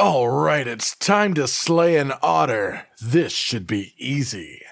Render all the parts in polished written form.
Alright, it's time to slay an otter. This should be easy.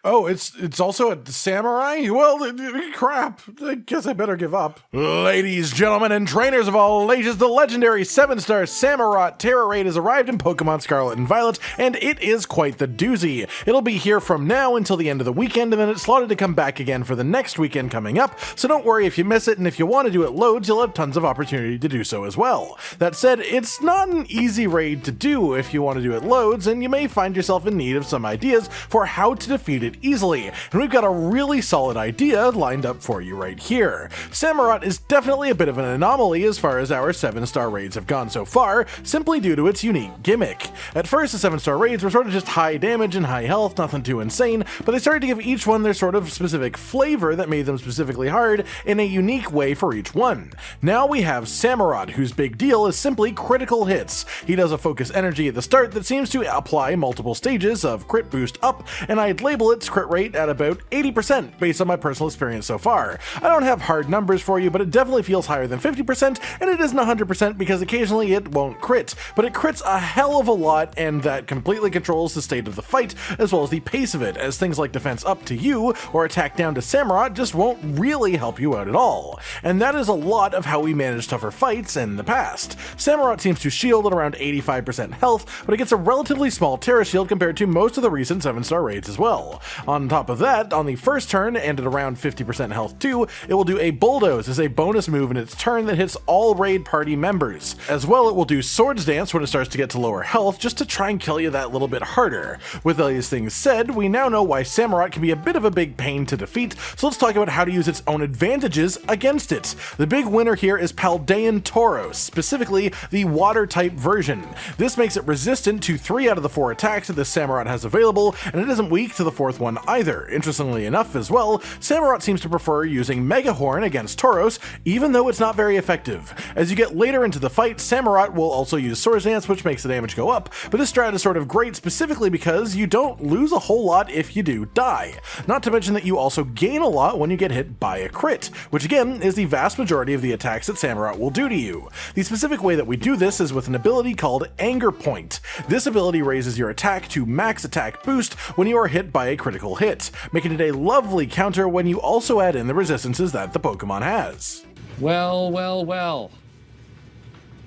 Oh, it's also a samurai? Well, crap. I guess I better give up. Ladies, gentlemen, and trainers of all ages, the legendary 7-star Star Tera Raid has arrived in Pokemon Scarlet and Violet, and it is quite the doozy. It'll be here from now until the end of the weekend, and then it's slotted to come back again for the next weekend coming up, so don't worry if you miss it, and if you want to do it loads, you'll have tons of opportunity to do so as well. That said, it's not an easy raid to do if you want to do it loads, and you may find yourself in need of some ideas for how to defeat it easily, and we've got a really solid idea lined up for you right here. Samurott is definitely a bit of an anomaly as far as our 7-star raids have gone so far, simply due to its unique gimmick. At first, the 7-star raids were sort of just high damage and high health, nothing too insane, but they started to give each one their sort of specific flavor that made them specifically hard in a unique way for each one. Now we have Samurott, whose big deal is simply critical hits. He does a focus energy at the start that seems to apply multiple stages of crit boost up, and I'd label its crit rate at about 80% based on my personal experience so far. I don't have hard numbers for you, but it definitely feels higher than 50%, and it isn't 100% because occasionally it won't crit, but it crits a hell of a lot, and that completely controls the state of the fight as well as the pace of it, as things like defense up to you or attack down to Samurott just won't really help you out at all. And that is a lot of how we manage tougher fights in the past. Samurott seems to shield at around 85% health, but it gets a relatively small Terra shield compared to most of the recent 7-star raids as well. On top of that, on the first turn, and at around 50% health too, it will do a Bulldoze as a bonus move in its turn that hits all raid party members. As well, it will do Swords Dance when it starts to get to lower health, just to try and kill you that little bit harder. With all these things said, we now know why Samurott can be a bit of a big pain to defeat, so let's talk about how to use its own advantages against it. The big winner here is Paldean Tauros, specifically the water type version. This makes it resistant to 3 out of the 4 attacks that the Samurott has available, and it isn't weak to the 4th one either. Interestingly enough as well, Samurott seems to prefer using Mega Horn against Tauros, even though it's not very effective. As you get later into the fight, Samurott will also use Swords Dance, which makes the damage go up, but this strat is sort of great specifically because you don't lose a whole lot if you do die. Not to mention that you also gain a lot when you get hit by a crit, which again is the vast majority of the attacks that Samurott will do to you. The specific way that we do this is with an ability called Anger Point. This ability raises your attack to max attack boost when you are hit by a critical hit, making it a lovely counter when you also add in the resistances that the Pokemon has. Well, well, well.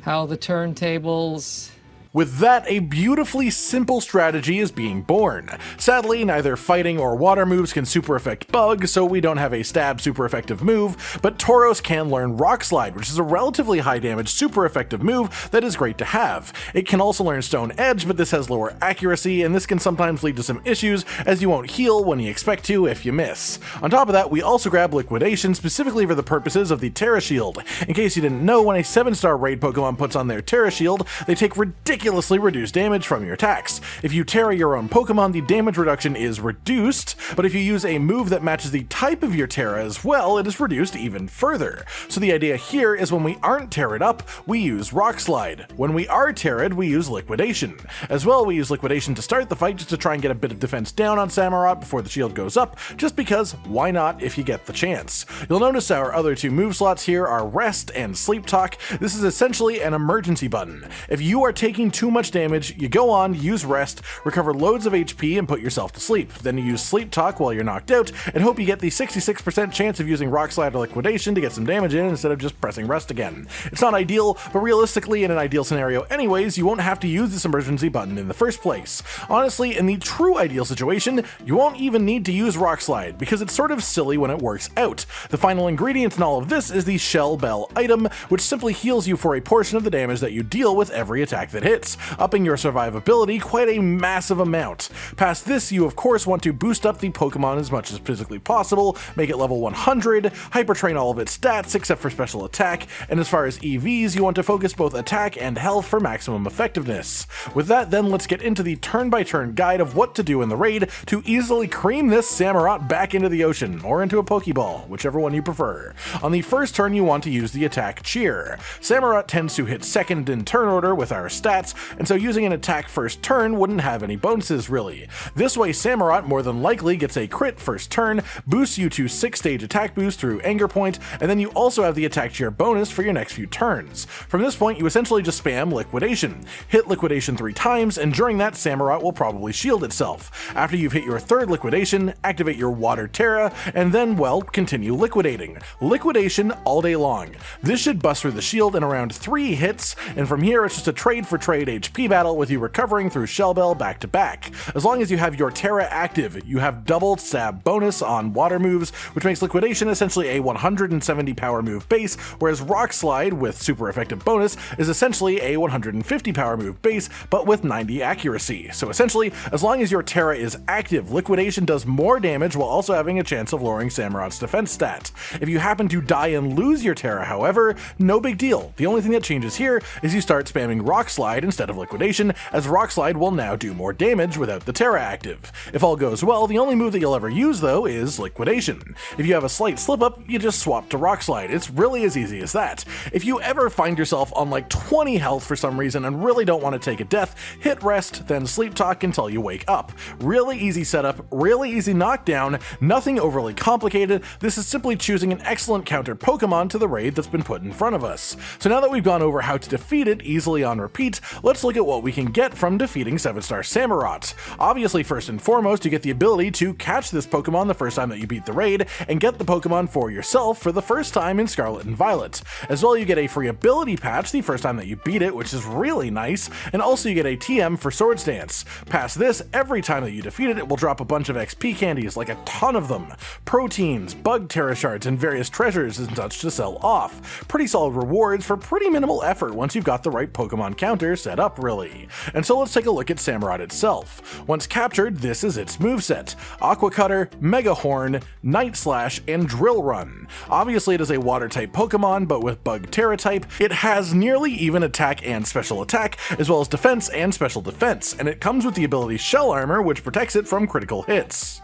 How the turntables... With that, a beautifully simple strategy is being born. Sadly, neither fighting or water moves can super effect Bug, so we don't have a stab super effective move, but Tauros can learn Rock Slide, which is a relatively high damage super effective move that is great to have. It can also learn Stone Edge, but this has lower accuracy, and this can sometimes lead to some issues, as you won't heal when you expect to if you miss. On top of that, we also grab Liquidation specifically for the purposes of the Terra Shield. In case you didn't know, when a 7-star raid Pokemon puts on their Terra Shield, they take ridiculously reduced damage from your attacks. If you Terra your own Pokemon, the damage reduction is reduced, but if you use a move that matches the type of your Terra as well, it is reduced even further. So the idea here is when we aren't Terra'd up, we use Rock Slide. When we are Terra'd, we use Liquidation. As well, we use Liquidation to start the fight just to try and get a bit of defense down on Samurott before the shield goes up, just because why not if you get the chance. You'll notice our other 2 move slots here are Rest and Sleep Talk. This is essentially an emergency button. If you are taking too much damage, you go on, use Rest, recover loads of HP, and put yourself to sleep. Then you use Sleep Talk while you're knocked out, and hope you get the 66% chance of using Rock Slide or Liquidation to get some damage in instead of just pressing Rest again. It's not ideal, but realistically, in an ideal scenario anyways, you won't have to use this emergency button in the first place. Honestly, in the true ideal situation, you won't even need to use Rock Slide, because it's sort of silly when it works out. The final ingredient in all of this is the Shell Bell item, which simply heals you for a portion of the damage that you deal with every attack that hits, upping your survivability quite a massive amount. Past this, you of course want to boost up the Pokemon as much as physically possible, make it level 100, hyper train all of its stats except for special attack, and as far as EVs, you want to focus both attack and health for maximum effectiveness. With that, then let's get into the turn-by-turn guide of what to do in the raid to easily cream this Samurott back into the ocean, or into a Pokeball, whichever one you prefer. On the first turn, you want to use the attack Cheer. Samurott tends to hit second in turn order with our stats, stats, and so using an attack first turn wouldn't have any bonuses really. This way Samurott more than likely gets a crit first turn, boosts you to 6-stage attack boost through Anger Point, and then you also have the attack tier bonus for your next few turns. From this point you essentially just spam Liquidation. Hit Liquidation 3 times, and during that Samurott will probably shield itself. After you've hit your third Liquidation, activate your Water Tera, and then, well, continue liquidating. Liquidation all day long. This should bust through the shield in around 3 hits, and from here it's just a trade for trade HP battle with you recovering through Shell Bell back to back. As long as you have your Tera active, you have double stab bonus on water moves, which makes Liquidation essentially a 170 power move base, whereas Rock Slide with super effective bonus is essentially a 150 power move base, but with 90 accuracy. So essentially, as long as your Tera is active, Liquidation does more damage while also having a chance of lowering Samurott's defense stat. If you happen to die and lose your Tera, however, no big deal. The only thing that changes here is you start spamming Rock Slide instead of Liquidation, as Rock Slide will now do more damage without the Tera active. If all goes well, the only move that you'll ever use though is Liquidation. If you have a slight slip up, you just swap to Rock Slide. It's really as easy as that. If you ever find yourself on like 20 health for some reason and really don't want to take a death, hit rest, then sleep talk until you wake up. Really easy setup, really easy knockdown, nothing overly complicated. This is simply choosing an excellent counter Pokemon to the raid that's been put in front of us. So now that we've gone over how to defeat it easily on repeat, let's look at what we can get from defeating 7-star Samurott. Obviously, first and foremost, you get the ability to catch this Pokemon the first time that you beat the raid, and get the Pokemon for yourself for the first time in Scarlet and Violet. As well, you get a free ability patch the first time that you beat it, which is really nice, and also you get a TM for Swords Dance. Past this, every time that you defeat it, it will drop a bunch of XP candies, like a ton of them, proteins, bug Tera shards, and various treasures and such to sell off. Pretty solid rewards for pretty minimal effort once you've got the right Pokemon counter set up, really. And so let's take a look at Samurott itself. Once captured, this is its moveset: Aqua Cutter, Mega Horn, Night Slash, and Drill Run. Obviously it is a water type Pokemon, but with bug Tera type, it has nearly even attack and special attack, as well as defense and special defense, and it comes with the ability Shell Armor, which protects it from critical hits.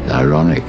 Ironic.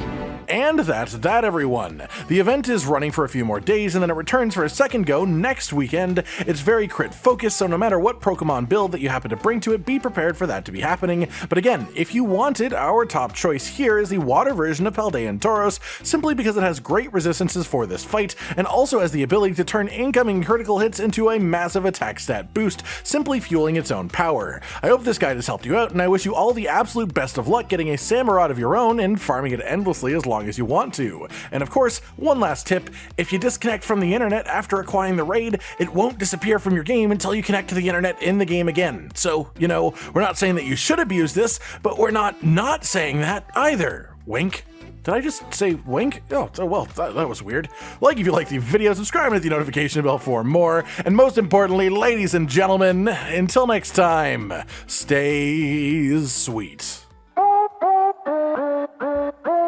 And that's that, everyone. The event is running for a few more days, and then it returns for a second go next weekend. It's very crit focused, so no matter what Pokemon build that you happen to bring to it, be prepared for that to be happening. But again, if you want it, our top choice here is the water version of Paldean Tauros, simply because it has great resistances for this fight, and also has the ability to turn incoming critical hits into a massive attack stat boost, simply fueling its own power. I hope this guide has helped you out, and I wish you all the absolute best of luck getting a Samurott of your own and farming it endlessly as long as you want to. And of course, one last tip: if you disconnect from the internet after acquiring the raid, it won't disappear from your game until you connect to the internet in the game again. So, you know, we're not saying that you should abuse this, but we're not saying that either. Wink. Did I just say wink? Oh, well, that was weird. Like if you like the video, subscribe and hit the notification bell for more. And most importantly, ladies and gentlemen, until next time, stay sweet.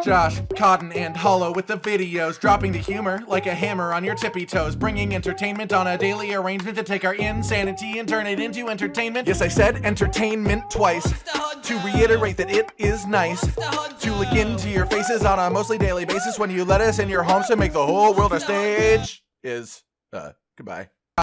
Josh, Cotton, and Hollow with the videos, dropping the humor like a hammer on your tippy toes, bringing entertainment on a daily arrangement to take our insanity and turn it into entertainment. Yes, I said entertainment twice, to reiterate that it is nice to look into your faces on a mostly daily basis when you let us in your homes to make the whole world a stage. Goodbye.